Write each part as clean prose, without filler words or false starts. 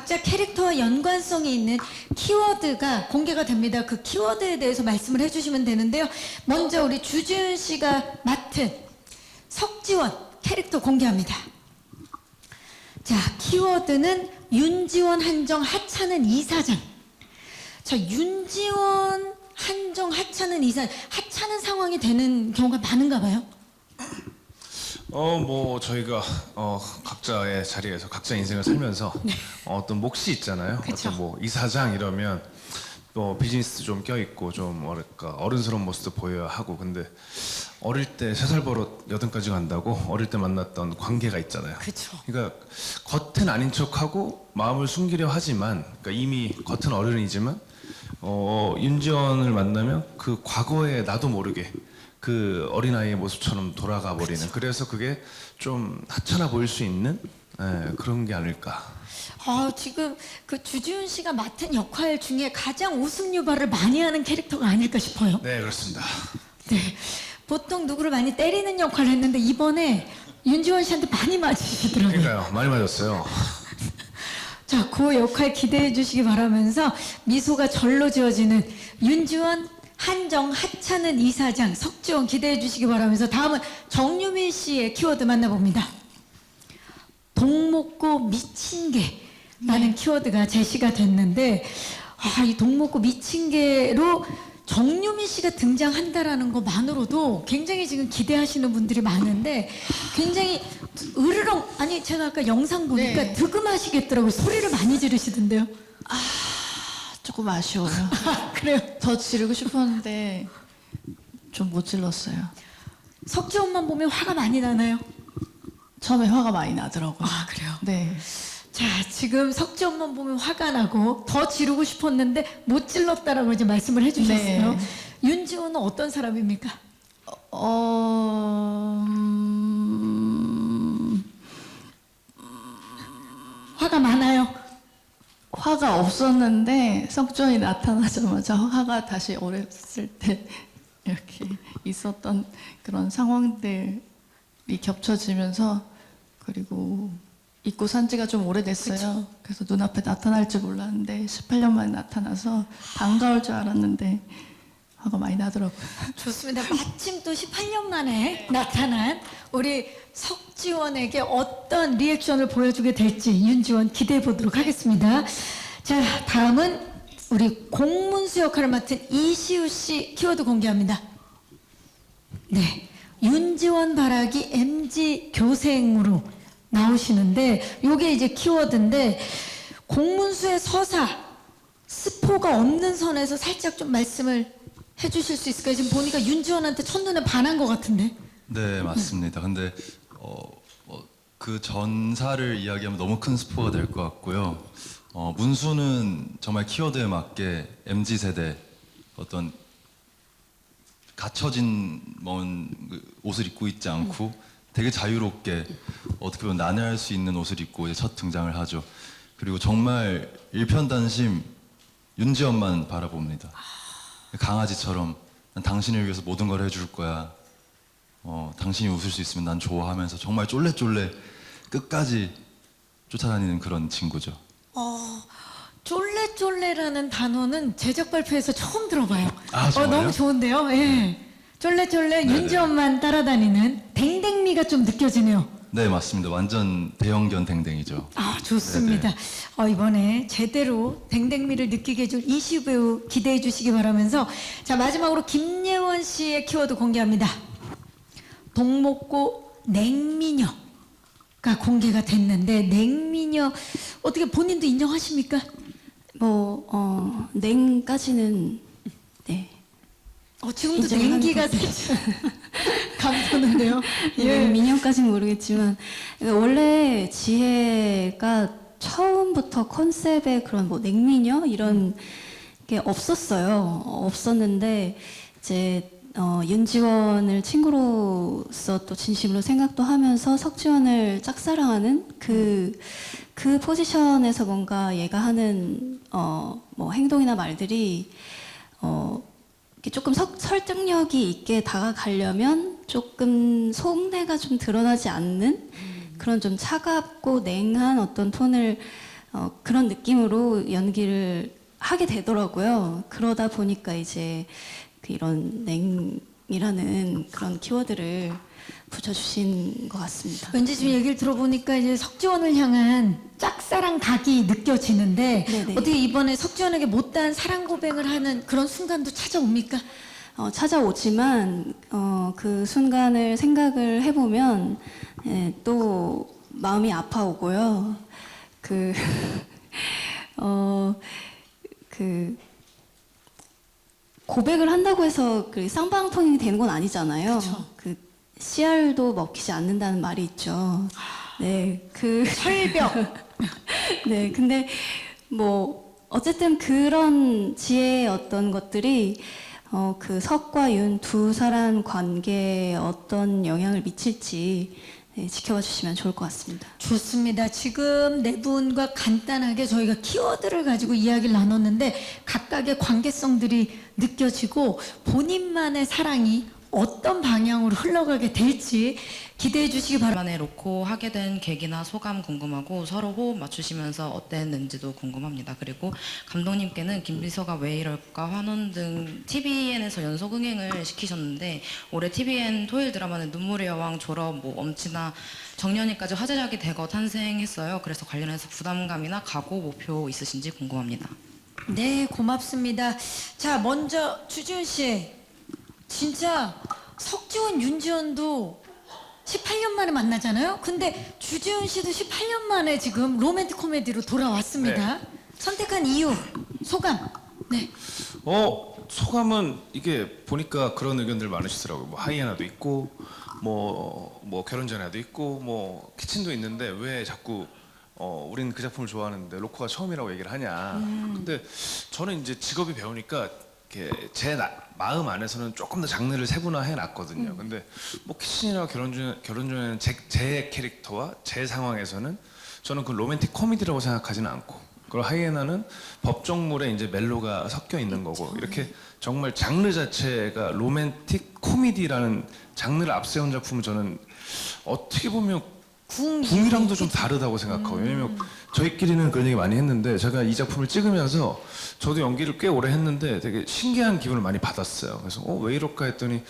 각자 캐릭터와 연관성이 있는 키워드가 공개가 됩니다. 그 키워드에 대해서 말씀을 해주시면 되는데요. 먼저 우리 주지훈 씨가 맡은 석지원 캐릭터 공개합니다. 자, 키워드는 윤지원, 한정, 하찮은 이사장. 자, 윤지원, 한정, 하찮은 이사장. 하찮은 상황이 되는 경우가 많은가 봐요. 뭐 저희가 각자의 자리에서 각자 인생을 살면서 어떤 몫이 있잖아요. 그쵸. 어떤 뭐 이사장 이러면 또 비즈니스 좀 껴있고 좀 뭐랄까 어른스러운 모습도 보여야 하고, 근데 어릴 때 3살 버릇 8까지 간다고 어릴 때 만났던 관계가 있잖아요. 그쵸. 그러니까 겉은 아닌 척하고 마음을 숨기려 하지만, 그러니까 이미 겉은 어른이지만 윤지원을 만나면 그 과거에 나도 모르게 그 어린아이의 모습처럼 돌아가 버리는, 그래서 그게 좀 하찮아 보일 수 있는 그런 게 아닐까. 지금 그 주지훈 씨가 맡은 역할 중에 가장 웃음 유발을 많이 하는 캐릭터가 아닐까 싶어요. 네, 그렇습니다. 네. 보통 누구를 많이 때리는 역할을 했는데 이번에 윤지원 씨한테 많이 맞으시더라고요. 그러니까요, 많이 맞았어요. 자, 그 역할 기대해 주시기 바라면서 미소가 절로 지어지는 윤지원, 한정, 하찮은 이사장, 석지원 기대해 주시기 바라면서 다음은 정유민 씨의 키워드 만나봅니다. 동목고 미친 개라는 키워드가 제시가 됐는데, 이 동목고 미친 개로 정유민 씨가 등장한다라는 것만으로도 굉장히 지금 기대하시는 분들이 많은데, 굉장히 으르렁, 아니 제가 아까 영상 보니까 네. 득음하시겠더라고요. 소리를 많이 지르시던데요. 조금 아쉬워요. 그래요? 더 지르고 싶었는데 좀 못 질렀어요. 석지원만 보면 화가 많이 나나요? 처음에 화가 많이 나더라고요. 그래요? 네. 자, 지금 석지원만 보면 화가 나고 더 지르고 싶었는데 못 질렀다라고 이제 말씀을 해주셨어요. 네. 윤지원은 어떤 사람입니까? 화가 많아요. 화가 없었는데 석전이 나타나자마자 화가 다시 어렸을 때 이렇게 있었던 그런 상황들이 겹쳐지면서, 그리고 잊고 산 지가 좀 오래됐어요. 그래서 눈앞에 나타날 줄 몰랐는데 18년 만에 나타나서 반가울 줄 알았는데 화가 많이 나더라고요. 좋습니다. 마침 또 18년 만에 나타난 우리 석지원에게 어떤 리액션을 보여주게 될지 윤지원 기대해 보도록 하겠습니다. 자, 다음은 우리 공문수 역할을 맡은 이시우 씨 키워드 공개합니다. 네, 윤지원 바라기 MG 교생으로 나오시는데, 요게 이제 키워드인데, 공문수의 서사 스포가 없는 선에서 살짝 좀 말씀을 해주실 수 있을까요? 지금 보니까 윤지원한테 첫눈에 반한 것 같은데. 네, 맞습니다. 근데 그 전사를 이야기하면 너무 큰 스포가 될 것 같고요. 문수는 정말 키워드에 맞게 MZ세대 어떤 갇혀진 먼 옷을 입고 있지 않고 되게 자유롭게 어떻게 보면 난해할 수 있는 옷을 입고 이제 첫 등장을 하죠. 그리고 정말 일편단심 윤지원만 바라봅니다. 강아지처럼 난 당신을 위해서 모든 걸 해줄 거야. 당신이 웃을 수 있으면 난 좋아하면서 정말 쫄래쫄래 끝까지 쫓아다니는 그런 친구죠. 쫄래쫄래라는 단어는 제작 발표에서 처음 들어봐요. 아, 정말요? 너무 좋은데요? 예. 쫄래쫄래 윤지원만 따라다니는 댕댕미가 좀 느껴지네요. 네, 맞습니다. 완전 대형견 댕댕이죠. 좋습니다. 이번에 제대로 댕댕미를 느끼게 해줄 이시우 배우 기대해 주시기 바라면서, 자, 마지막으로 김예원 씨의 키워드 공개합니다. 동목고 냉미녀가 공개가 됐는데, 냉미녀 어떻게 본인도 인정하십니까? 냉까지는 네. 지금도 인정하는 냉기가 것 같아요. 살짝 감도는데요. 미녀까지는 모르겠지만 원래 지혜가 처음부터 컨셉에 그런 뭐 냉미녀 이런 게 없었는데 이제 윤지원을 친구로서 또 진심으로 생각도 하면서 석지원을 짝사랑하는 그 포지션에서 뭔가 얘가 하는 뭐 행동이나 말들이 이렇게 조금 설득력이 있게 다가가려면 조금 속내가 좀 드러나지 않는 그런 좀 차갑고 냉한 어떤 톤을 그런 느낌으로 연기를 하게 되더라고요. 그러다 보니까 이제 이런 냉이라는 그런 키워드를 붙여주신 것 같습니다. 왠지 지금 얘기를 들어보니까 이제 석지원을 향한 짝사랑 각이 느껴지는데 네네. 어떻게 이번에 석지원에게 못다한 사랑 고백을 하는 그런 순간도 찾아옵니까? 찾아오지만 그 순간을 생각을 해보면 또 마음이 아파오고요. 그 고백을 한다고 해서 그 쌍방통이 되는 건 아니잖아요. 그 씨알도 먹히지 않는다는 말이 있죠. 네, 철벽. 네, 근데 뭐 어쨌든 그런 지혜의 어떤 것들이 그 석과 윤 두 사람 관계에 어떤 영향을 미칠지 지켜봐 주시면 좋을 것 같습니다. 좋습니다. 지금 네 분과 간단하게 저희가 키워드를 가지고 이야기를 나눴는데 각각의 관계성들이 느껴지고 본인만의 사랑이 어떤 방향으로 흘러가게 될지 기대해 주시기 바랍니다. 만에 로코 하게 된 계기나 소감 궁금하고 서로 호흡 맞추시면서 어땠는지도 궁금합니다. 그리고 감독님께는 김비서가 왜 이럴까 환원 등 TVN에서 연속 흥행을 시키셨는데 올해 TVN 토요일 드라마는 눈물의 여왕 졸업 뭐 엄치나 정년이까지 화제작이 되고 탄생했어요. 그래서 관련해서 부담감이나 각오 목표 있으신지 궁금합니다. 네, 고맙습니다. 자, 먼저 주지훈 씨. 진짜 석지원, 윤지원도 18년 만에 만나잖아요. 근데 주지훈 씨도 18년 만에 지금 로맨틱 코미디로 돌아왔습니다. 선택한 이유, 소감. 네. 소감은 이게 보니까 그런 의견들 많으시더라고요. 뭐 하이에나도 있고, 뭐 결혼 전에도 있고, 뭐 키친도 있는데 왜 자꾸 우리는 그 작품을 좋아하는데 로코가 처음이라고 얘기를 하냐. 근데 저는 이제 직업이 배우니까 이렇게 제 마음 안에서는 조금 더 장르를 세분화해 놨거든요. 근데 뭐 키친이나 결혼 전에는 제 캐릭터와 제 상황에서는 저는 그 로맨틱 코미디라고 생각하지는 않고, 그리고 하이에나는 법정물에 이제 멜로가 섞여 있는 거고, 이렇게 정말 장르 자체가 로맨틱 코미디라는 장르를 앞세운 작품은 저는 어떻게 보면 궁이랑도 좀 다르다고 생각하고, 왜냐면 저희끼리는 그런 얘기 많이 했는데 제가 이 작품을 찍으면서 저도 연기를 꽤 오래 했는데 되게 신기한 기분을 많이 받았어요. 그래서 왜 이럴까 했더니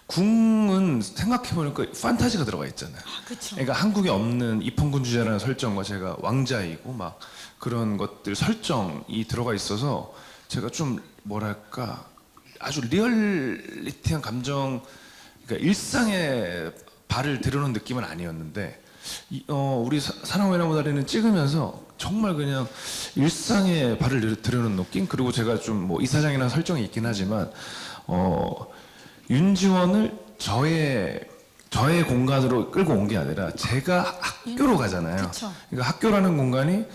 궁은 생각해보니까 판타지가 들어가 있잖아요. 그렇죠. 그러니까 한국에 없는 입헌군 주제라는 설정과 제가 왕자이고 막 그런 것들 설정이 들어가 있어서 제가 좀 뭐랄까 아주 리얼리티한 감정, 그러니까 일상의 발을 들여놓은 느낌은 아니었는데 우리 사랑의 나무다리는 찍으면서 정말 그냥 일상의 발을 들여놓은 느낌. 그리고 제가 좀 뭐 이사장이라는 설정이 있긴 하지만 윤지원을 저의 공간으로 끌고 온 게 아니라 제가 학교로 가잖아요. 그쵸. 그러니까 학교라는 공간이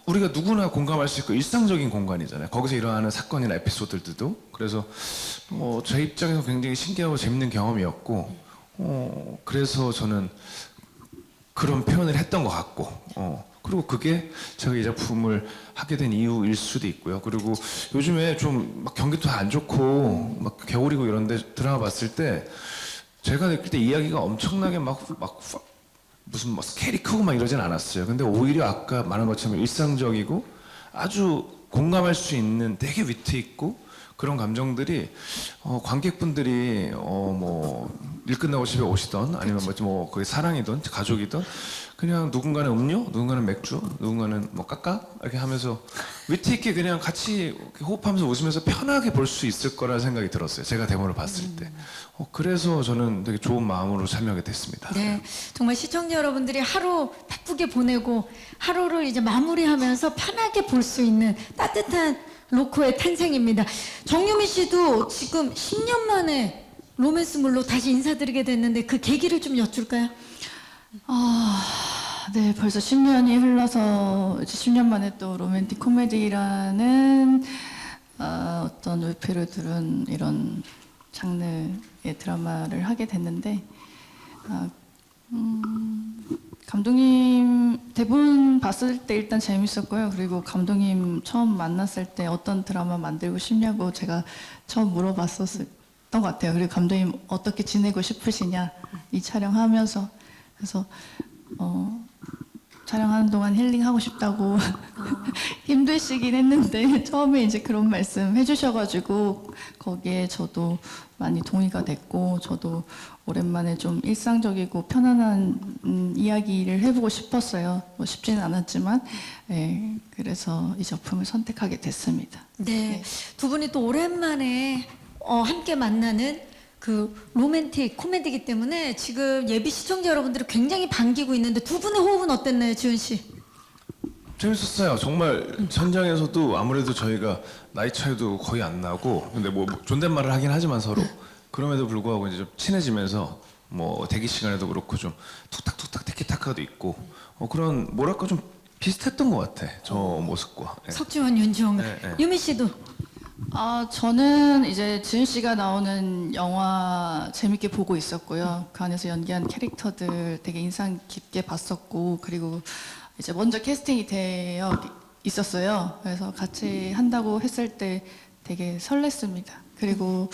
우리가 누구나 공감할 수 있고 일상적인 공간이잖아요. 거기서 일어나는 사건이나 에피소드들도. 그래서 제 입장에서 굉장히 신기하고 재밌는 경험이었고, 그래서 저는 그런 표현을 했던 것 같고, 그리고 그게 제가 이 작품을 하게 된 이유일 수도 있고요. 그리고 요즘에 좀 막 경기도 안 좋고 막 겨울이고 이런데 드라마 봤을 때 제가 느낄 때 이야기가 엄청나게 막 무슨 뭐 스케일이 크고 막 이러진 않았어요. 근데 오히려 아까 말한 것처럼 일상적이고 아주 공감할 수 있는 되게 위트 있고 그런 감정들이 관객분들이 뭐 일 끝나고 집에 오시던 아니면 뭐 그게 사랑이든 가족이든 그냥 누군가는 음료, 누군가는 맥주, 누군가는 뭐 까까 이렇게 하면서 위트 있게 그냥 같이 호흡하면서 웃으면서 편하게 볼 수 있을 거라는 생각이 들었어요. 제가 데모를 봤을 때. 그래서 저는 되게 좋은 마음으로 참여하게 됐습니다. 네, 정말 시청자 여러분들이 하루 바쁘게 보내고 하루를 이제 마무리하면서 편하게 볼 수 있는 따뜻한 로코의 탄생입니다. 정유미 씨도 지금 10년 만에 로맨스물로 다시 인사드리게 됐는데 그 계기를 좀 여쭐까요? 네, 벌써 10년이 흘러서 이제 10년 만에 또 로맨틱 코미디라는 어떤 의피를 두른 이런 장르의 드라마를 하게 됐는데 감독님 대본 봤을 때 일단 재밌었고요. 그리고 감독님 처음 만났을 때 어떤 드라마 만들고 싶냐고 제가 처음 물어봤었던 것 같아요. 그리고 감독님 어떻게 지내고 싶으시냐 이 촬영하면서. 그래서 촬영하는 동안 힐링하고 싶다고 힘드시긴 했는데 처음에 이제 그런 말씀 해주셔가지고 거기에 저도 많이 동의가 됐고 저도 오랜만에 좀 일상적이고 편안한 이야기를 해보고 싶었어요. 뭐 쉽지는 않았지만 그래서 이 작품을 선택하게 됐습니다. 네. 두 분이 또 오랜만에 함께 만나는 그 로맨틱 코미디이기 때문에 지금 예비 시청자 여러분들이 굉장히 반기고 있는데 두 분의 호흡은 어땠나요, 지훈 씨? 재밌었어요. 정말 현장에서도 아무래도 저희가 나이 차이도 거의 안 나고, 근데 뭐 존댓말을 하긴 하지만 서로 그럼에도 불구하고 이제 좀 친해지면서 뭐 대기 시간에도 그렇고 좀 툭탁툭탁 티키타카도 있고 그런 뭐랄까 좀 비슷했던 것 같아. 저 모습과. 예. 석지원, 윤지원. 네, 네. 유미 씨도. 저는 이제 지은 씨가 나오는 영화 재밌게 보고 있었고요. 그 안에서 연기한 캐릭터들 되게 인상 깊게 봤었고, 그리고 이제 먼저 캐스팅이 되어 있었어요. 그래서 같이 한다고 했을 때 되게 설렜습니다. 그리고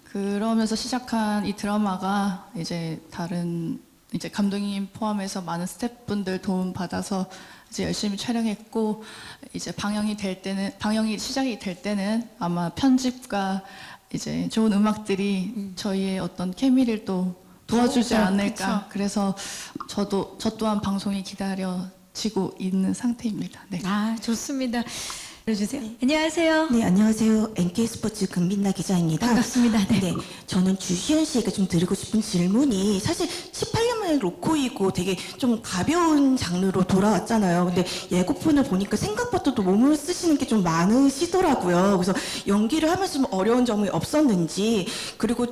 그러면서 시작한 이 드라마가 이제 다른 이제 감독님 포함해서 많은 스태프분들 도움 받아서 이제 열심히 촬영했고, 이제 방영이 시작이 될 때는 아마 편집과 이제 좋은 음악들이 저희의 어떤 케미를 또 도와주지 그렇죠. 않을까. 그쵸. 그래서 저 또한 방송이 기다려지고 있는 상태입니다. 네. 아, 좋습니다. 해주세요. 안녕하세요. 네, 안녕하세요. NK스포츠 금빛나 기자입니다. 반갑습니다. 네. 저는 주시은 씨에게 좀 드리고 싶은 질문이, 사실 18년 만에 로코이고 되게 좀 가벼운 장르로 돌아왔잖아요. 근데 예고편을 보니까 생각보다도 몸을 쓰시는 게 좀 많으시더라고요. 그래서 연기를 하면서 좀 어려운 점이 없었는지, 그리고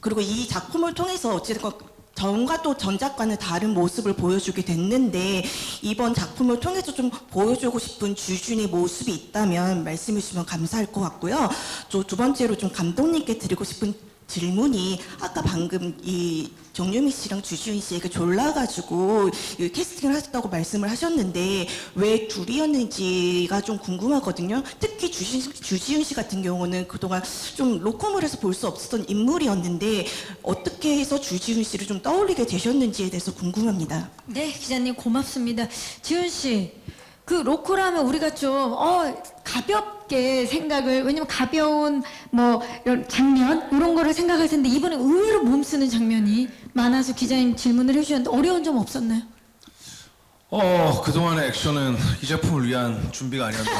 그리고 이 작품을 통해서 어쨌든 전과 또 전작과는 다른 모습을 보여주게 됐는데, 이번 작품을 통해서 좀 보여주고 싶은 주준의 모습이 있다면 말씀해 주시면 감사할 것 같고요. 또 두 번째로 좀 감독님께 드리고 싶은 질문이, 아까 방금 이 정유미 씨랑 주지훈 씨에게 졸라가지고 캐스팅을 하셨다고 말씀을 하셨는데 왜 둘이었는지가 좀 궁금하거든요. 특히 주지훈 씨 같은 경우는 그동안 좀 로코몰에서 볼 수 없었던 인물이었는데 어떻게 해서 주지훈 씨를 좀 떠올리게 되셨는지에 대해서 궁금합니다. 네, 기자님 고맙습니다. 지훈 씨, 그 로코라면 우리가 좀 가볍게 생각을, 왜냐면 가벼운 뭐 이런 장면 이런 거를 생각할 텐데 이번에 의외로 몸 쓰는 장면이 많아서 기자님 질문을 해주셨는데 어려운 점 없었나요? 그동안의 액션은 이 작품을 위한 준비가 아니었나.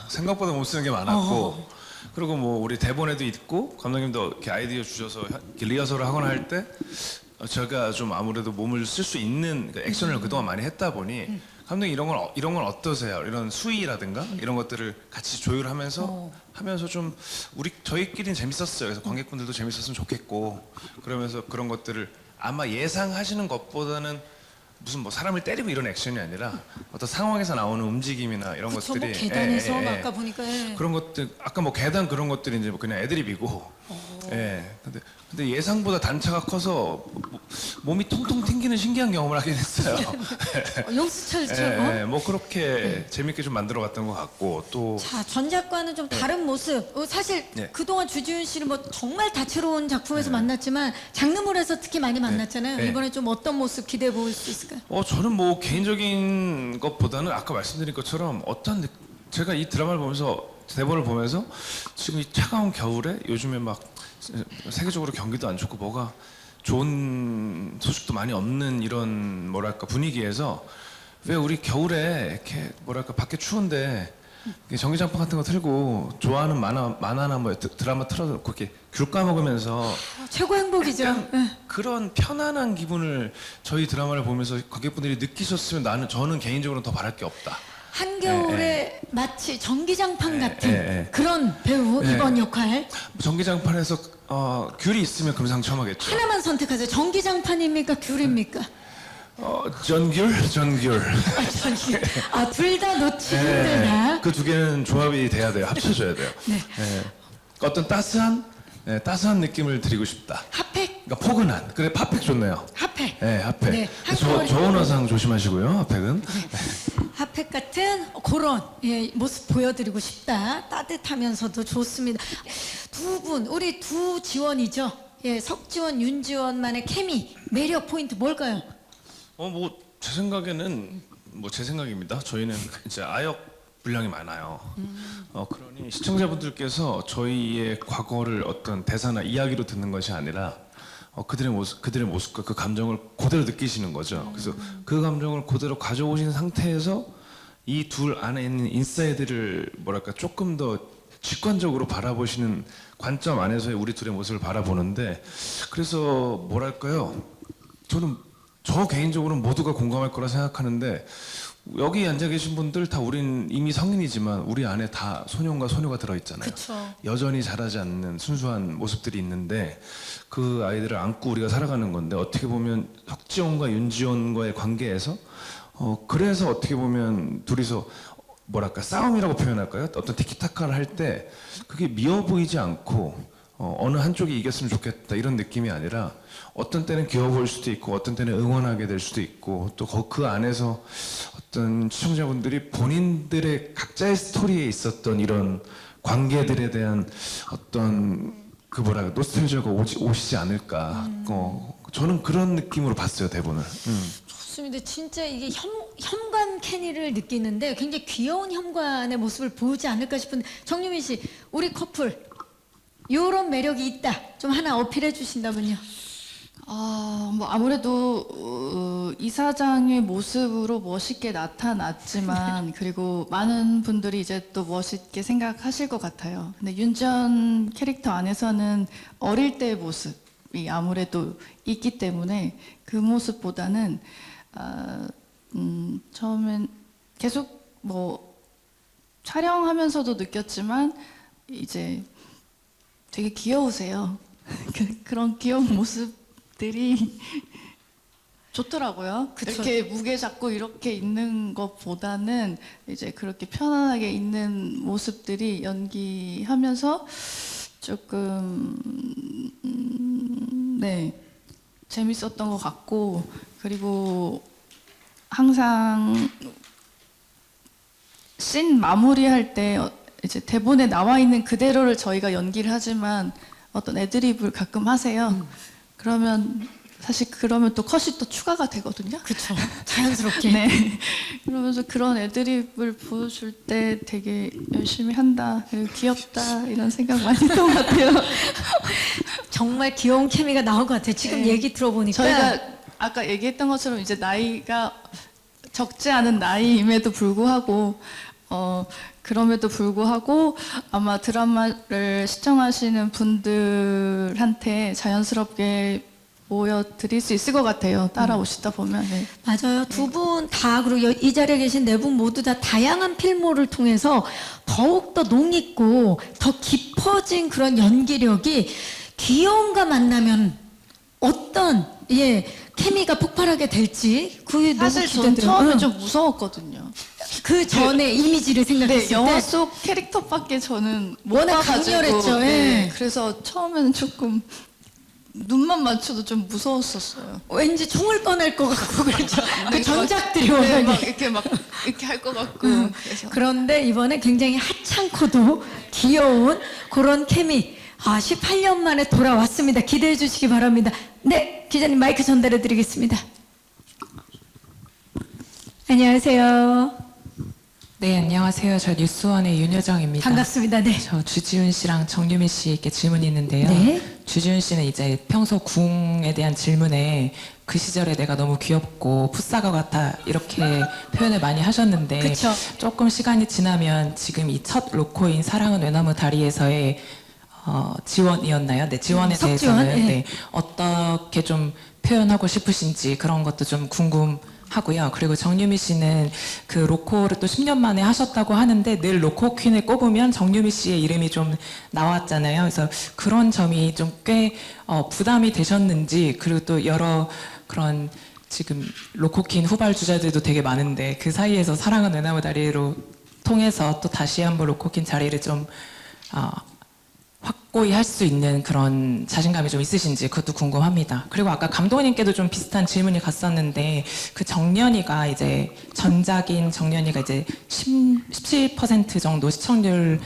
생각보다 못 쓰는 게 많았고, 그리고 뭐 우리 대본에도 있고 감독님도 이렇게 아이디어 주셔서 이렇게 리허설을 하거나 할 때 제가 좀 아무래도 몸을 쓸 수 있는 액션을 그동안 많이 했다 보니 감독님 이런 건 어떠세요? 이런 수위라든가 이런 것들을 같이 조율하면서 하면서 좀 저희끼리는 재밌었어요. 그래서 관객분들도 재밌었으면 좋겠고, 그러면서 그런 것들을 아마 예상하시는 것보다는 무슨 뭐 사람을 때리고 이런 액션이 아니라 어떤 상황에서 나오는 움직임이나 이런 그쵸, 것들이 뭐 계단에서 아까 보니까 그런 것들, 아까 뭐 계단 그런 것들이 이제 뭐 그냥 애드립이고, 근데 예상보다 단차가 커서 몸이 통통 튕기는 신기한 경험을 하긴 했어요. 용수철처럼. 뭐 그렇게 재밌게 좀 만들어갔던 것 같고, 또 자, 전작과는 좀 다른 모습. 사실 네. 그동안 주지훈 씨를 뭐 정말 다채로운 작품에서 만났지만 장르물에서 특히 많이 만났잖아요. 네. 이번에 좀 어떤 모습 기대해 볼 수 있을까요? 저는 뭐 개인적인 것보다는 아까 말씀드린 것처럼 제가 이 드라마를 보면서, 대본을 보면서 지금 이 차가운 겨울에 요즘에 막 세계적으로 경기도 안 좋고 뭐가 좋은 소식도 많이 없는 이런 뭐랄까 분위기에서 왜 우리 겨울에 이렇게 뭐랄까 밖에 추운데 전기장판 같은 거 틀고 좋아하는 만화나 뭐 드라마 틀어놓고 이렇게 귤 까먹으면서 최고 행복이죠. 네. 그런 편안한 기분을 저희 드라마를 보면서 관객분들이 느끼셨으면 저는 개인적으로 더 바랄 게 없다. 한겨울에 마치 전기장판 같은 예. 그런 배우 예. 이번 역할 전기장판에서 귤이 있으면 금상첨화겠죠. 하나만 선택하세요. 전기장판입니까? 귤입니까? 전귤. 둘 다 놓치기 힘들다. 그 두 개는 조합이 돼야 돼요. 합쳐져야 돼요. 네. 어떤 따스한 느낌을 드리고 싶다. 핫팩, 그러니까 포근한. 그래, 핫팩 좋네요. 핫팩. 네, 핫팩. 네, 저온 화상 조심하시고요. 핫팩은. 핫팩 같은 그런 모습 보여드리고 싶다. 따뜻하면서도 좋습니다. 두 분, 우리 두 지원이죠. 석지원, 윤지원만의 케미, 매력 포인트 뭘까요? 뭐 제 생각에는 뭐 제 생각입니다. 저희는 이제 아역 분량이 많아요. 그러니 시청자분들께서 저희의 과거를 어떤 대사나 이야기로 듣는 것이 아니라 그들의 모습과 그 감정을 그대로 느끼시는 거죠. 그래서 그 감정을 그대로 가져오신 상태에서 이 둘 안에 있는 인사이드를 뭐랄까 조금 더 직관적으로 바라보시는 관점 안에서의 우리 둘의 모습을 바라보는데, 그래서 뭐랄까요, 저는 저 개인적으로는 모두가 공감할 거라 생각하는데, 여기 앉아 계신 분들 다 우린 이미 성인이지만 우리 안에 다 소년과 소녀가 들어있잖아요. 그쵸. 여전히 자라지 않는 순수한 모습들이 있는데 그 아이들을 안고 우리가 살아가는 건데, 어떻게 보면 석지원과 윤지원과의 관계에서 그래서 어떻게 보면 둘이서 뭐랄까 싸움이라고 표현할까요? 어떤 티키타카를 할 때 그게 미워 보이지 않고 어느 한쪽이 이겼으면 좋겠다 이런 느낌이 아니라, 어떤 때는 귀여워 보일 수도 있고 어떤 때는 응원하게 될 수도 있고, 또 그 안에서 어떤 시청자분들이 본인들의 각자의 스토리에 있었던 이런 관계들에 대한 어떤 그 뭐랄까 노스텔지아가 오시지 않을까. 저는 그런 느낌으로 봤어요, 대본을. 좋습니다. 진짜 이게 현관 케니를 느끼는데 굉장히 귀여운 현관의 모습을 보이지 않을까 싶은데, 정유민 씨, 우리 커플 이런 매력이 있다. 좀 하나 어필해 주신다면요. 뭐 아무래도 이사장의 모습으로 멋있게 나타났지만 그리고 많은 분들이 이제 또 멋있게 생각하실 것 같아요. 근데 윤지원 캐릭터 안에서는 어릴 때의 모습이 아무래도 있기 때문에 그 모습보다는 처음엔 계속 뭐 촬영하면서도 느꼈지만 이제 되게 귀여우세요. 그런 귀여운 모습들이 좋더라고요. 그쵸. 이렇게 무게 잡고 이렇게 있는 것보다는 이제 그렇게 편안하게 있는 모습들이 연기하면서 조금 네 재밌었던 것 같고, 그리고 항상 씬 마무리할 때 이제 대본에 나와 있는 그대로를 저희가 연기를 하지만 어떤 애드립을 가끔 하세요. 그러면 사실 그러면 또 컷이 또 추가가 되거든요. 그렇죠. 자연스럽게. 네. 그러면서 그런 애드립을 보여줄 때 되게 열심히 한다, 그리고 귀엽다 이런 생각 많이 했던 것 같아요. 정말 귀여운 케미가 나온 것 같아요. 지금 네. 얘기 들어보니까. 저희가 아까 얘기했던 것처럼 이제 나이가 적지 않은 나이임에도 불구하고 그럼에도 불구하고 아마 드라마를 시청하시는 분들한테 자연스럽게 보여드릴 수 있을 것 같아요. 따라오시다 보면. 네. 맞아요. 두 분 다, 그리고 이 자리에 계신 네 분 모두 다 다양한 필모를 통해서 더욱더 농익고 더 깊어진 그런 연기력이, 귀여움과 만나면 어떤 케미가 폭발하게 될지 그게 너무 사실 저는 기대돼요. 처음에 좀 무서웠거든요. 그 전에 이미지를 생각했을 네, 영화 때 속 캐릭터밖에 저는 못 워낙 봐가지고, 강렬했죠. 네, 예. 그래서 처음에는 조금 눈만 맞춰도 좀 무서웠었어요. 왠지 총을 꺼낼 것 같고 그렇죠. 그 네, 전작들이 네, 워낙에. 막 이렇게 할 것 같고. 그래서 그런데 이번에 굉장히 하찮고도 귀여운 그런 케미. 18년 만에 돌아왔습니다. 기대해 주시기 바랍니다. 네, 기자님 마이크 전달해 드리겠습니다. 안녕하세요. 네, 안녕하세요. 저 뉴스원의 윤여정입니다. 반갑습니다. 네. 저 주지훈 씨랑 정유미 씨께 질문이 있는데요. 네. 주지훈 씨는 이제 평소 궁에 대한 질문에 그 시절에 내가 너무 귀엽고 풋사과 같아 이렇게 표현을 많이 하셨는데, 그쵸. 조금 시간이 지나면 지금 이 첫 로코인 사랑은 외나무 다리에서의 지원이었나요? 네, 지원에 석지원, 대해서는 예. 네, 어떻게 좀 표현하고 싶으신지 그런 것도 좀 궁금하고요. 그리고 정유미 씨는 그 로코를 또 10년 만에 하셨다고 하는데 늘 로코 퀸을 꼽으면 정유미 씨의 이름이 좀 나왔잖아요. 그래서 그런 점이 좀 꽤 부담이 되셨는지, 그리고 또 여러 그런 지금 로코퀸 후발주자들도 되게 많은데 그 사이에서 사랑은 외나무 다리로 통해서 또 다시 한번 로코퀸 자리를 좀 확고히 할 수 있는 그런 자신감이 좀 있으신지 그것도 궁금합니다. 그리고 아까 감독님께도 좀 비슷한 질문이 갔었는데, 그 정연이가 이제 전작인 정연이가 이제 17% 정도 시청률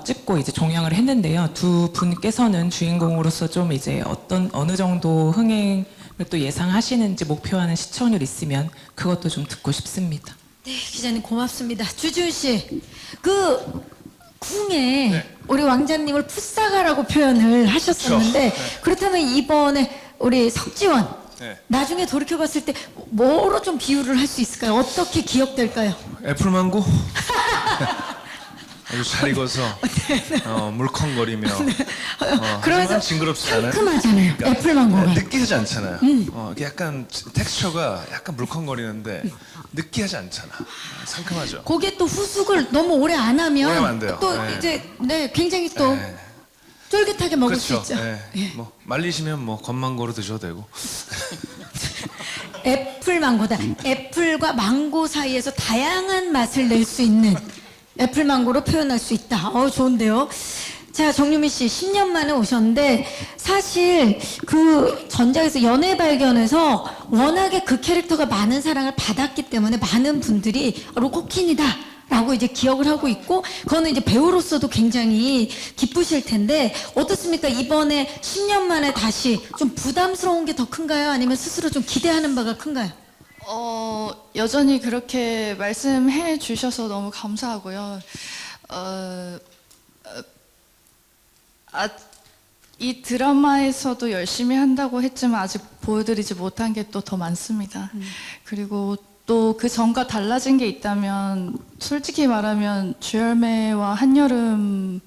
찍고 이제 종영을 했는데요. 두 분께서는 주인공으로서 좀 이제 어느 정도 흥행을 또 예상하시는지 목표하는 시청률 있으면 그것도 좀 듣고 싶습니다. 네, 기자님 고맙습니다. 주지훈 씨, 그 궁에 네. 우리 왕자님을 풋사가라고 표현을 하셨었는데 그렇다면 이번에 우리 석지원 네. 나중에 돌이켜봤을 때 뭐로 좀 비유를 할 수 있을까요? 어떻게 기억될까요? 애플망고? 아주 잘 익어서 물컹거리며 하지만 징그럽지 않아요. 상큼하잖아요. 그러니까 애플망고가. 느끼하지 않잖아요. 이게 약간 텍스처가 약간 물컹거리는데 느끼하지 않잖아. 상큼하죠. 거기에 또 후숙을 너무 오래 안 하면 오래 하면 안 돼요. 또 네. 이제 네 굉장히 또 네. 쫄깃하게 먹을 그렇죠. 수 있죠. 네. 뭐 말리시면 뭐 건망고로 드셔도 되고. 애플망고다. 애플과 망고 사이에서 다양한 맛을 낼 수 있는 애플망고로 표현할 수 있다. 좋은데요. 자, 정유미 씨 10년 만에 오셨는데 사실 그 전작에서 연애 발견에서 워낙에 그 캐릭터가 많은 사랑을 받았기 때문에 많은 분들이 로코킨이다 라고 이제 기억을 하고 있고 그거는 이제 배우로서도 굉장히 기쁘실 텐데 어떻습니까? 이번에 10년 만에 다시 좀 부담스러운 게 더 큰가요? 아니면 스스로 좀 기대하는 바가 큰가요? 여전히 그렇게 말씀해 주셔서 너무 감사하고요. 이 드라마에서도 열심히 한다고 했지만 아직 보여드리지 못한 게 또 더 많습니다. 그리고 또 그 전과 달라진 게 있다면 솔직히 말하면 주열매와 한여름은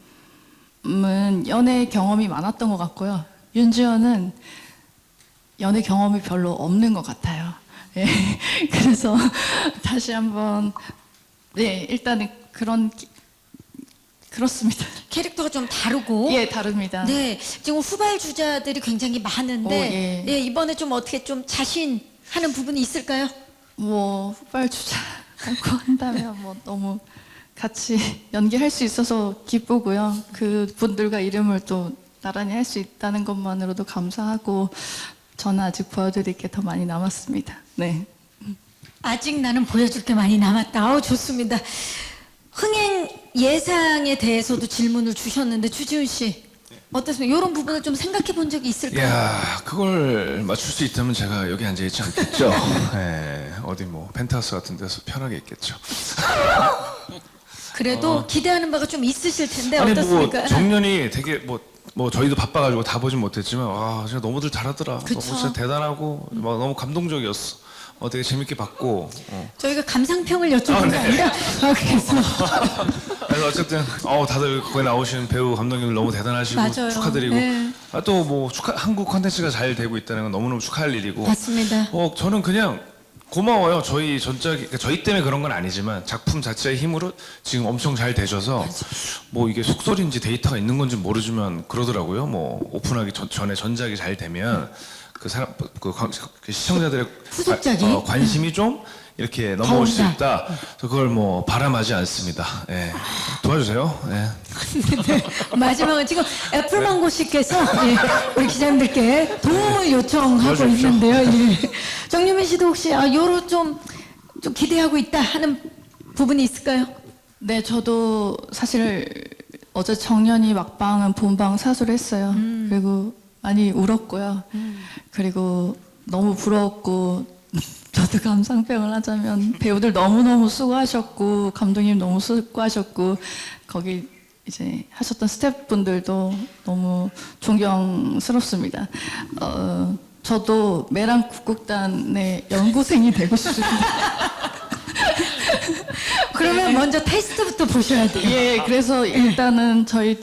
연애 경험이 많았던 것 같고요. 윤지연은 연애 경험이 별로 없는 것 같아요. 예. 그래서 다시 한번 네 일단은 그렇습니다. 캐릭터가 좀 다르고 예 다릅니다. 네, 지금 후발 주자들이 굉장히 많은데 예. 이번에 좀 어떻게 좀 자신하는 부분이 있을까요? 뭐 후발 주자라고 한다면 뭐 너무 같이 연기할 수 있어서 기쁘고요. 그 분들과 이름을 또 나란히 할 수 있다는 것만으로도 감사하고 저는 아직 보여드릴 게 더 많이 남았습니다. 네. 아직 나는 보여줄 게 많이 남았다. 좋습니다. 흥행 예상에 대해서도 질문을 주셨는데 주지훈 씨 어떻습니까? 이런 부분을 좀 생각해 본 적이 있을까요? 야, 그걸 맞출 수 있다면 제가 여기 앉아 있지 않겠죠. 네, 어디 뭐 펜트하우스 같은 데서 편하게 있겠죠. 그래도 기대하는 바가 좀 있으실 텐데 아니 어떻습니까? 뭐 정년이 되게 뭐 저희도 바빠가지고 다 보진 못했지만 와 진짜 너무들 잘하더라. 그쵸. 너무 진짜 대단하고 막 너무 감동적이었어. 되게 재밌게 봤고. 저희가 감상평을 여쭤본 게 네. 아니라 그래서 그래서 어쨌든 다들 거기 나오시는 배우 감독님들 너무 대단하시고 맞아요. 축하드리고 네. 또 뭐 한국 컨텐츠가 잘 되고 있다는 건 너무너무 축하할 일이고. 맞습니다. 저는 그냥 고마워요. 저희 전작이 그러니까 저희 때문에 그런 건 아니지만 작품 자체의 힘으로 지금 엄청 잘 되셔서 뭐 이게 속설인지 데이터가 있는 건지 모르지만 그러더라고요. 뭐 오픈하기 전에 전작이 잘 되면 그 시청자들의 후속작이? 관심이 좀 이렇게 넘어올 수 가온다. 있다. 그래서 그걸 뭐 바람하지 않습니다. 예. 도와주세요. 예. 마지막은 지금 애플망고 씨께서 우리 기자님들께 도움을 요청하고 도와주십시오. 있는데요. 예. 정유민 씨도 혹시 요로 좀 기대하고 있다 하는 부분이 있을까요? 네, 저도 사실 어제 정연이 막방은 본방 사수를 했어요. 그리고 많이 울었고요. 그리고 너무 부러웠고 저도 감상평을 하자면 배우들 너무너무 수고하셨고 감독님 너무 수고하셨고 거기 이제 하셨던 스태프분들도 너무 존경스럽습니다. 저도 매랑 국극단의 연구생이 되고 싶습니다. 그러면 먼저 테스트부터 보셔야 돼요. 예, 그래서 일단은 저희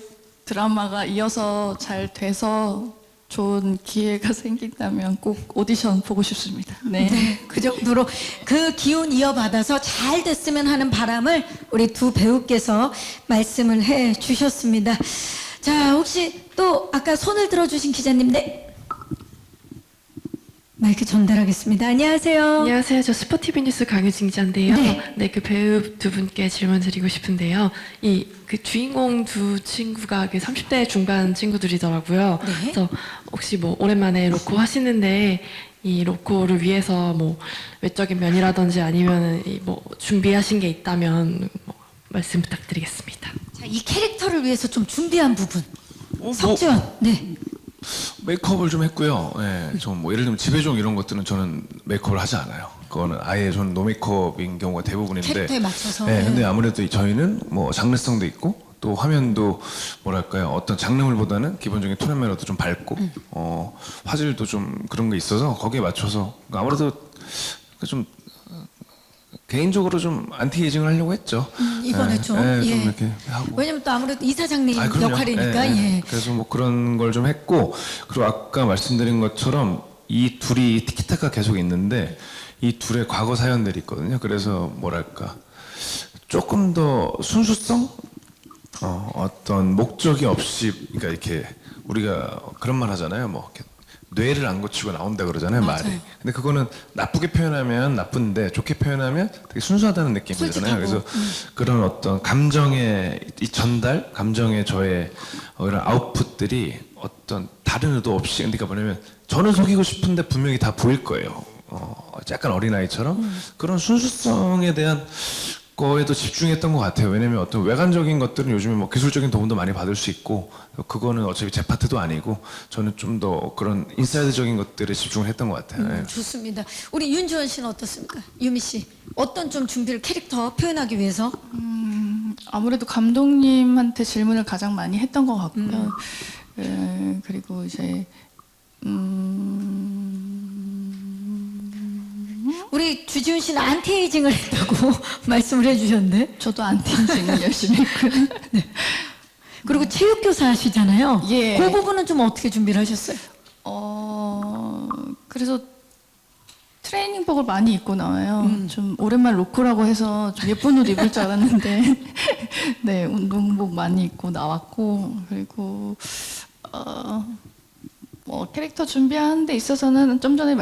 드라마가 이어서 잘 돼서 좋은 기회가 생긴다면 꼭 오디션 보고 싶습니다. 네. 네, 그 정도로 그 기운 이어받아서 잘 됐으면 하는 바람을 우리 두 배우께서 말씀을 해 주셨습니다. 자, 혹시 또 아까 손을 들어주신 기자님, 네. 마이크 전달하겠습니다. 안녕하세요. 안녕하세요. 저 스포티비 뉴스 강유진 기자인데요. 네. 네, 그 배우 두 분께 질문 드리고 싶은데요. 그 주인공 두 친구가 그 30대 중반 친구들이더라고요. 네. 그래서 혹시 뭐 오랜만에 로코 하시는데 이 로코를 위해서 뭐 외적인 면이라든지 아니면 뭐 준비하신 게 있다면 뭐 말씀 부탁드리겠습니다. 자, 이 캐릭터를 위해서 좀 준비한 부분. 뭐, 석지원, 네. 메이크업을 좀 했고요. 예, 좀 뭐 예를 들면 지배종 이런 것들은 저는 메이크업을 하지 않아요. 그거는 아예 저는 노 메이크업인 경우가 대부분인데. 캐릭터에 맞춰서. 예, 근데 예. 아무래도 저희는 뭐 장르성도 있고 또 화면도 뭐랄까요 어떤 장르물보다는 기본적인 톤 앤 매너도 좀 밝고 화질도 좀 그런 게 있어서 거기에 맞춰서 아무래도 좀 개인적으로 좀 안티에이징을 하려고 했죠. 이번에 예, 좀. 예, 예. 좀 이렇게 하고. 왜냐면 또 아무래도 이사장님 그럼요. 역할이니까. 예. 그래서 뭐 그런 걸 좀 했고 그리고 아까 말씀드린 것처럼 이 둘이 티키타카 계속 있는데 이 둘의 과거 사연들이 있거든요. 그래서 뭐랄까 조금 더 순수성 어떤 목적이 없이 그러니까 이렇게 우리가 그런 말 하잖아요. 뭐 이렇게 뇌를 안 고치고 나온다 그러잖아요. 맞아요. 말이. 근데 그거는 나쁘게 표현하면 나쁜데 좋게 표현하면 되게 순수하다는 느낌이잖아요. 그래서 그런 어떤 감정의 이 전달, 감정의 저의 이런 아웃풋들이 어떤 다른 의도 없이 그러니까 뭐냐면 저는 속이고 싶은데 분명히 다 보일 거예요. 약간 어린아이처럼 그런 순수성에 대한 거에도 집중했던 것 같아요. 왜냐면 어떤 외관적인 것들은 요즘에 뭐 기술적인 도움도 많이 받을 수 있고 그거는 어차피 제 파트도 아니고 저는 좀 더 그런 인사이드적인 것들에 집중을 했던 것 같아요. 예. 좋습니다. 우리 윤지원 씨는 어떻습니까? 유미 씨. 어떤 좀 준비를 캐릭터 표현하기 위해서? 아무래도 감독님한테 질문을 가장 많이 했던 것 같고요. 그리고 이제 우리 주지훈 씨는 안티에이징을 했다고 말씀을 해주셨는데. 저도 안티에이징을 열심히 했고요. 그리고 체육교사 하시잖아요. 예. 그 부분은 좀 어떻게 준비를 하셨어요? 그래서 트레이닝복을 많이 입고 나와요. 좀 오랜만에 로코라고 해서 좀 예쁜 옷 입을 줄 알았는데 네, 운동복 많이 입고 나왔고 그리고 뭐 캐릭터 준비하는 데 있어서는 좀 전에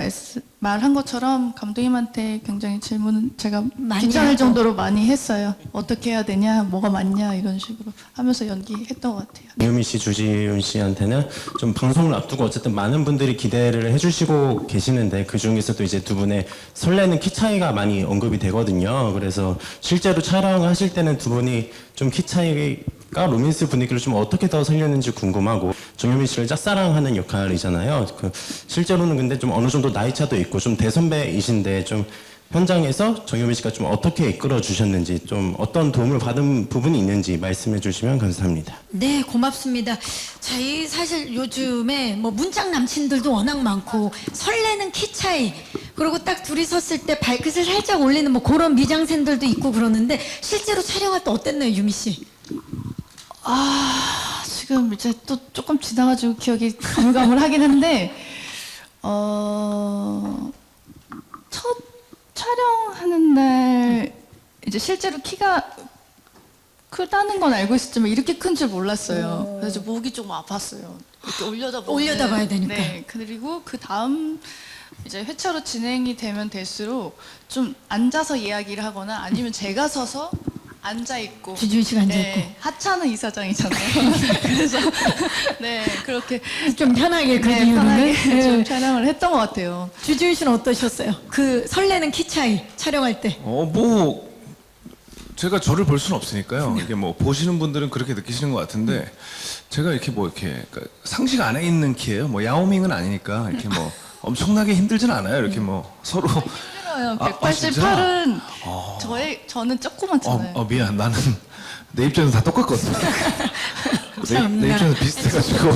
말한 것처럼 감독님한테 굉장히 질문은 제가 많이 귀찮을 하고. 정도로 많이 했어요. 어떻게 해야 되냐, 뭐가 맞냐 이런 식으로 하면서 연기했던 것 같아요. 유미 씨, 주지훈 씨한테는 좀 방송을 앞두고 어쨌든 많은 분들이 기대를 해주시고 계시는데 그 중에서도 이제 두 분의 설레는 키 차이가 많이 언급이 되거든요. 그래서 실제로 촬영하실 때는 두 분이 좀 키 차이가 로맨스 분위기를 좀 어떻게 더 살렸는지 궁금하고 정유미 씨를 짝사랑하는 역할이잖아요. 실제로는 근데 좀 어느 정도 나이 차도 있고 좀 대선배이신데 좀 현장에서 정유미 씨가 좀 어떻게 이끌어 주셨는지 좀 어떤 도움을 받은 부분이 있는지 말씀해 주시면 감사합니다. 네, 고맙습니다. 자, 이 사실 요즘에 뭐 문짝 남친들도 워낙 많고 설레는 키 차이 그리고 딱 둘이 섰을 때 발끝을 살짝 올리는 뭐 그런 미장센들도 있고 그러는데 실제로 촬영할 때 어땠나요, 유미 씨? 지금 이제 또 조금 지나가지고 기억이 가물가물하긴 한데 첫 촬영하는 날 이제 실제로 키가 크다는 건 알고 있었지만 이렇게 큰 줄 몰랐어요. 그래서 목이 좀 아팠어요. 이렇게 올려다 봐야 되니까. 네. 그리고 그 다음 이제 회차로 진행이 되면 될수록 좀 앉아서 이야기를 하거나 아니면 제가 서서 앉아 있고 주지훈 씨가 앉아 있고. 하차는 이사장이잖아요. 그래서 네 그렇게 좀 편하게 그 네, 이유로는 편하게 예. 좀 촬영을 했던 것 같아요. 주지훈 씨는 어떠셨어요? 그 설레는 키 차이 촬영할 때. 뭐 제가 저를 볼 수는 없으니까요. 이게 뭐 보시는 분들은 그렇게 느끼시는 것 같은데 제가 이렇게 뭐 이렇게 그러니까 상식 안에 있는 키예요. 뭐 야오밍은 아니니까 이렇게 뭐 엄청나게 힘들진 않아요. 이렇게 뭐 서로 힘들어요. 아, 188은 저는 조그맣잖아요. 미안. 나는 내 입장에서 다 똑같거든. 내 입장에서 비슷해가지고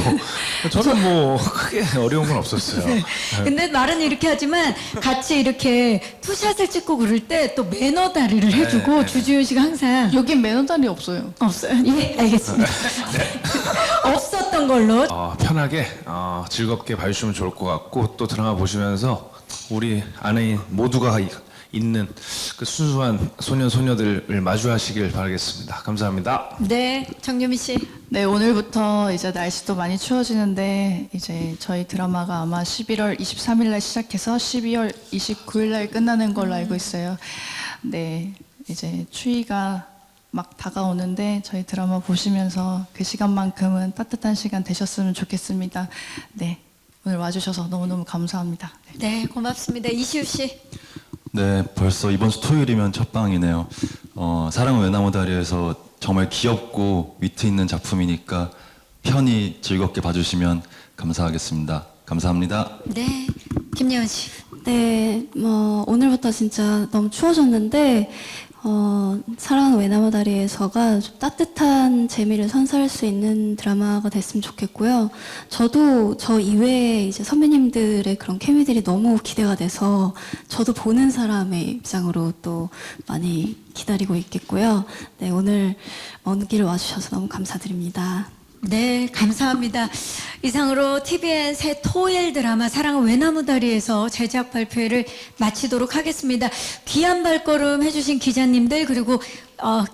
저는 뭐 크게 어려운 건 없었어요. 네. 근데 말은 이렇게 하지만 같이 이렇게 투샷을 찍고 그럴 때 또 매너 다리를 해주고 주지훈 씨가 항상 여긴 매너다리 없어요. 없어요. 예, 알겠습니다. 없었던 걸로. 편하게 즐겁게 봐주시면 좋을 것 같고 또 드라마 보시면서 우리 아내인 모두가 있는 그 순수한 소년 소녀들을 마주하시길 바라겠습니다. 감사합니다. 네, 정유미 씨. 네, 오늘부터 이제 날씨도 많이 추워지는데 이제 저희 드라마가 아마 11월 23일 날 시작해서 12월 29일 날 끝나는 걸로 알고 있어요. 네, 이제 추위가 막 다가오는데 저희 드라마 보시면서 그 시간만큼은 따뜻한 시간 되셨으면 좋겠습니다. 네, 오늘 와주셔서 너무너무 감사합니다. 네, 고맙습니다. 이시우 씨. 네, 벌써 이번 주 토요일이면 첫 방이네요. 사랑은 외나무다리에서 정말 귀엽고 위트 있는 작품이니까 편히 즐겁게 봐주시면 감사하겠습니다. 감사합니다. 네, 김예원 씨. 네, 오늘부터 진짜 너무 추워졌는데, 사랑하는 외나무 다리에서가 좀 따뜻한 재미를 선사할 수 있는 드라마가 됐으면 좋겠고요. 저도 저 이외에 이제 선배님들의 그런 케미들이 너무 기대가 돼서 저도 보는 사람의 입장으로 또 많이 기다리고 있겠고요. 네, 오늘 먼 길 와주셔서 너무 감사드립니다. 네, 감사합니다. 이상으로 TVN 새 토요일 드라마 사랑은 외나무다리에서 제작 발표회를 마치도록 하겠습니다. 귀한 발걸음 해주신 기자님들 그리고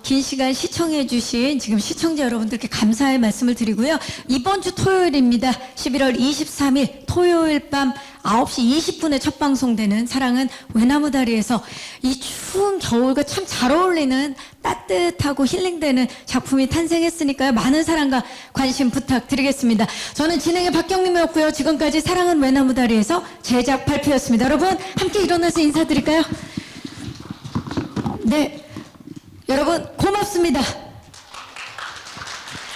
긴 시간 시청해주신 지금 시청자 여러분들께 감사의 말씀을 드리고요. 이번 주 토요일입니다. 11월 23일 토요일 밤 9시 20분에 첫 방송되는 사랑은 외나무다리에서 이 추운 겨울과 참 잘 어울리는 따뜻하고 힐링되는 작품이 탄생했으니까요. 많은 사랑과 관심 부탁드리겠습니다. 저는 진행의 박경림이었고요. 지금까지 사랑은 외나무다리에서 제작 발표였습니다. 여러분 함께 일어나서 인사드릴까요? 네, 여러분 고맙습니다.